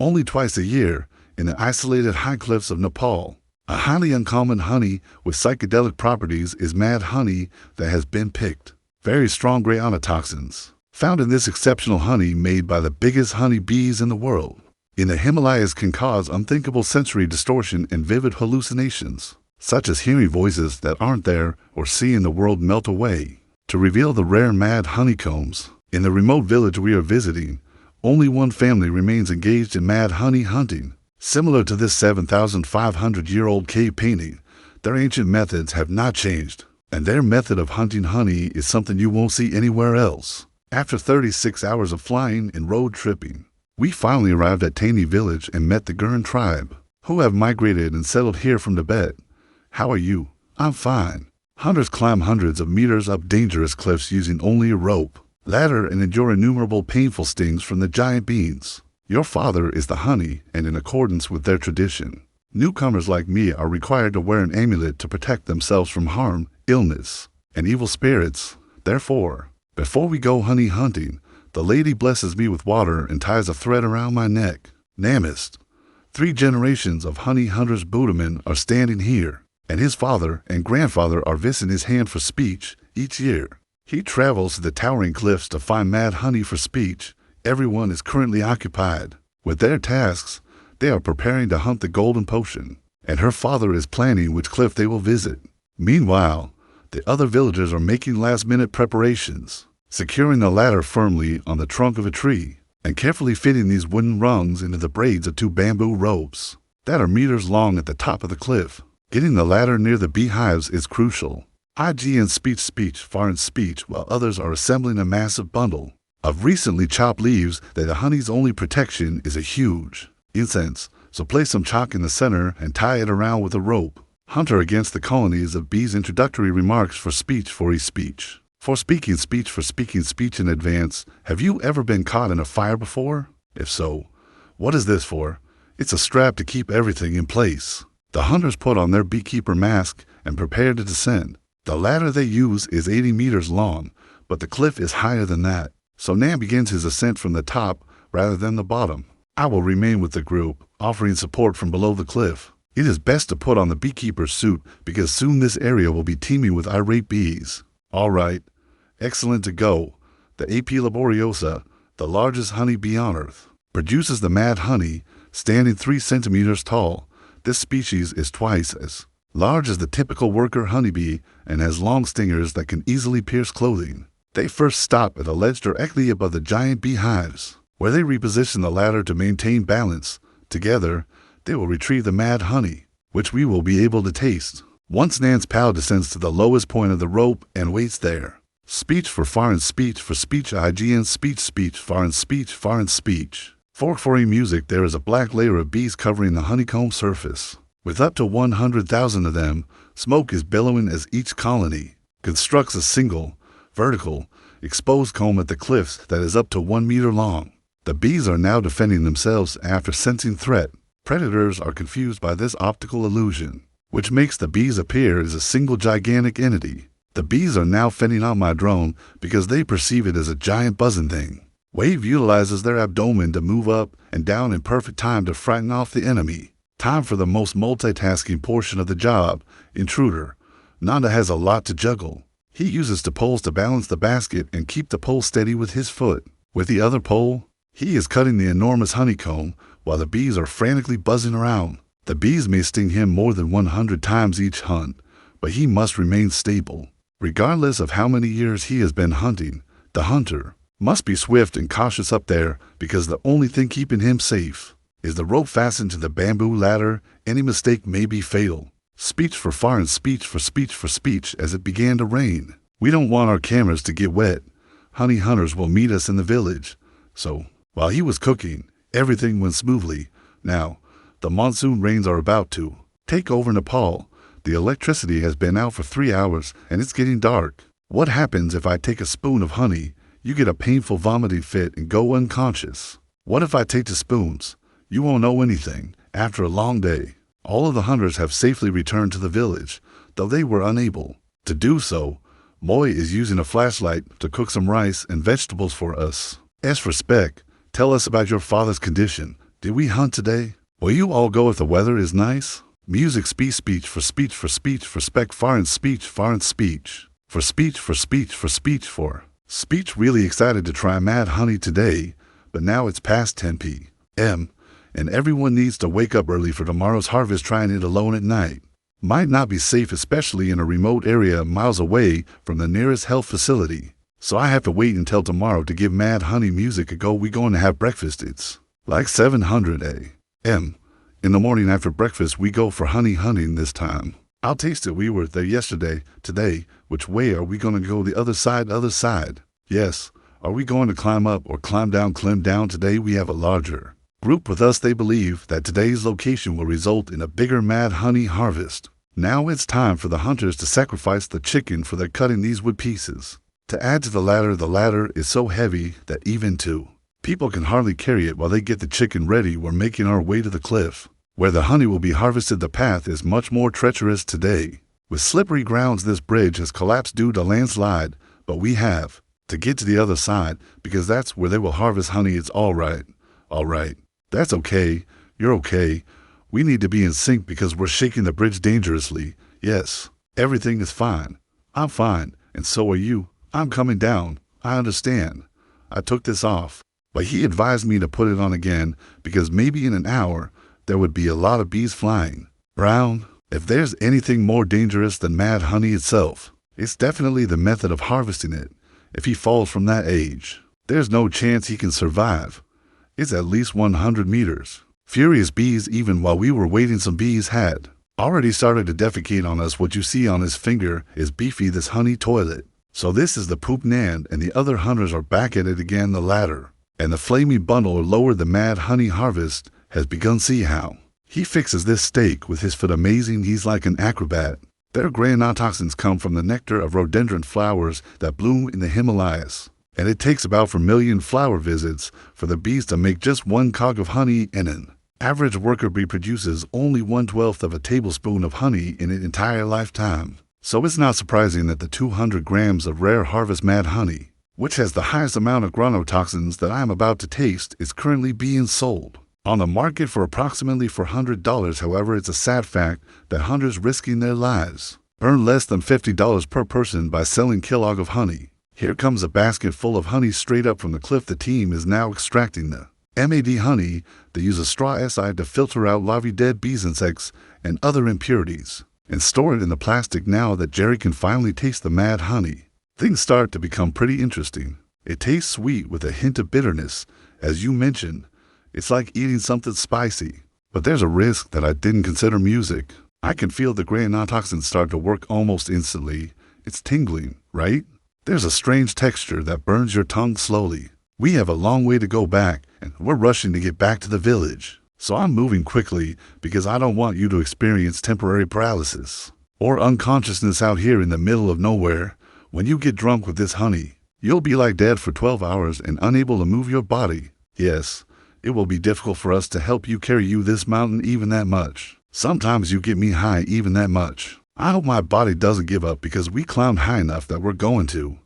only twice a year, in the isolated high cliffs of Nepal. A highly uncommon honey with psychedelic properties is mad honey that has been picked. Very strong gray toxins found in this exceptional honey made by the biggest honey bees in the world. In the Himalayas can cause unthinkable sensory distortion and vivid hallucinations, such as hearing voices that aren't there or seeing the world melt away. To reveal the rare mad honeycombs, in the remote village we are visiting, only one family remains engaged in mad honey hunting. Similar to this 7,500-year-old cave painting, their ancient methods have not changed, and their method of hunting honey is something you won't see anywhere else. After 36 hours of flying and road tripping, we finally arrived at Tani village and met the Gurung tribe, who have migrated and settled here from Tibet. How are you? I'm fine. Hunters climb hundreds of meters up dangerous cliffs using only a rope, ladder, and endure innumerable painful stings from the giant bees. Your father is the honey, and in accordance with their tradition, newcomers like me are required to wear an amulet to protect themselves from harm, illness, and evil spirits. Therefore, before we go honey hunting, the lady blesses me with water and ties a thread around my neck. Namist. 3 generations of honey hunters Buddhamen are standing here, and his father and grandfather are visiting his hand for speech each year. He travels to the towering cliffs to find mad honey for speech. Everyone is currently occupied with their tasks. They are preparing to hunt the golden potion, and her father is planning which cliff they will visit. Meanwhile, the other villagers are making last-minute preparations, securing the ladder firmly on the trunk of a tree, and carefully fitting these wooden rungs into the braids of 2 bamboo ropes that are meters long at the top of the cliff. Getting the ladder near the beehives is crucial. IG and speech, foreign speech, while others are assembling a massive bundle of recently chopped leaves that the honey's only protection is a huge incense, so place some chalk in the center and tie it around with a rope. Hunter against the colonies of bees. Introductory remarks for speech for speech. For speaking speech in advance. Have you ever been caught in a fire before? If so, what is this for? It's a strap to keep everything in place. The hunters put on their beekeeper mask and prepare to descend. The ladder they use is 80 meters long, but the cliff is higher than that. So Nam begins his ascent from the top rather than the bottom. I will remain with the group, offering support from below the cliff. It is best to put on the beekeeper's suit because soon this area will be teeming with irate bees. All right, excellent to go. The AP laboriosa, the largest honey bee on Earth, produces the mad honey, standing 3 centimeters tall. This species is twice as large as the typical worker honeybee and has long stingers that can easily pierce clothing. They first stop at a ledge directly above the giant beehives, where they reposition the ladder to maintain balance. Together, they will retrieve the mad honey, which we will be able to taste. Once Nan's pal descends to the lowest point of the rope and waits there. Speech for foreign speech for speech IGN speech foreign speech. For music, there is a black layer of bees covering the honeycomb surface. With up to 100,000 of them, smoke is billowing as each colony constructs a single, vertical, exposed comb at the cliffs that is up to 1 meter long. The bees are now defending themselves after sensing threat. Predators are confused by this optical illusion, which makes the bees appear as a single gigantic entity. The bees are now fending out my drone because they perceive it as a giant buzzing thing. Wave utilizes their abdomen to move up and down in perfect time to frighten off the enemy. Time for the most multitasking portion of the job. Intruder. Nanda has a lot to juggle. He uses the poles to balance the basket and keep the pole steady with his foot. With the other pole, he is cutting the enormous honeycomb while the bees are frantically buzzing around. The bees may sting him more than 100 times each hunt, but he must remain stable. Regardless of how many years he has been hunting, the hunter must be swift and cautious up there because the only thing keeping him safe is the rope fastened to the bamboo ladder. Any mistake may be fatal. Speech for foreign speech for speech as it began to rain. We don't want our cameras to get wet. Honey hunters will meet us in the village. So, while he was cooking, everything went smoothly. Now, the monsoon rains are about to take over Nepal. The electricity has been out for 3 hours and it's getting dark. What happens if I take a spoon of honey? You get a painful vomiting fit and go unconscious. What if I take the spoons? You won't know anything. After a long day, all of the hunters have safely returned to the village, though they were unable to do so. Moy is using a flashlight to cook some rice and vegetables for us. As for Speck, tell us about your father's condition. Did we hunt today? Will you all go if the weather is nice? Music speech for spec foreign speech for speech really excited to try mad honey today, but now it's past 10 p.m. and everyone needs to wake up early for tomorrow's harvest. Trying it alone at night might not be safe, especially in a remote area miles away from the nearest health facility. So I have to wait until tomorrow to give mad honey music a go. We going to have breakfast. It's like 700 a.m. in the morning. After breakfast we go for honey hunting this time. I'll taste it. We were there yesterday. Today, which way are we going to go? The other side. Yes. Are we going to climb up or climb down? Today we have a larger group with us. They believe that today's location will result in a bigger mad honey harvest. Now it's time for the hunters to sacrifice the chicken for their cutting these wood pieces. To add to the ladder is so heavy that even two people can hardly carry it while they get the chicken ready. We're making our way to the cliff where the honey will be harvested. The path is much more treacherous today. With slippery grounds, this bridge has collapsed due to landslide, but we have to get to the other side because that's where they will harvest honey. It's all right. That's okay. You're okay. We need to be in sync because we're shaking the bridge dangerously. Yes, everything is fine. I'm fine, and so are you. I'm coming down. I understand. I took this off, but he advised me to put it on again because maybe in an hour there would be a lot of bees flying around. If there's anything more dangerous than mad honey itself, it's definitely the method of harvesting it. If he falls from that age, there's no chance he can survive. It's at least 100 meters. Furious bees. Even while we were waiting, some bees had already started to defecate on us. What you see on his finger is beefy, this honey toilet. So this is the poop Nan, and the other hunters are back at it again. The ladder and the flaming bundle or lower the mad honey harvest has begun. See how he fixes this stake with his foot. Amazing. He's like an acrobat. Their granotoxins come from the nectar of rhododendron flowers that bloom in the Himalayas, and it takes about 4 million flower visits for the bees to make just 1 cog of honey, and an average worker bee produces only 1/12 of a tablespoon of honey in an entire lifetime. So it's not surprising that the 200 grams of rare harvest mad honey, which has the highest amount of granotoxins that I am about to taste, is currently being sold on the market for approximately $400. However, it's a sad fact that hunters risking their lives earn less than $50 per person by selling kilog of honey. Here comes a basket full of honey straight up from the cliff. The team is now extracting the MAD honey. They use a straw SI to filter out larvae, dead bees, insects, and other impurities, and store it in the plastic. Now that Jerry can finally taste the mad honey, things start to become pretty interesting. It tastes sweet with a hint of bitterness. As you mentioned, it's like eating something spicy. But there's a risk that I didn't consider. Music. I can feel the granotoxins start to work almost instantly. It's tingling, right? There's a strange texture that burns your tongue slowly. We have a long way to go back, and we're rushing to get back to the village. So I'm moving quickly because I don't want you to experience temporary paralysis or unconsciousness out here in the middle of nowhere. When you get drunk with this honey, you'll be like dead for 12 hours and unable to move your body. Yes, it will be difficult for us to help you carry you this mountain even that much. Sometimes you get me high even that much. I hope my body doesn't give up because we climbed high enough that we're going to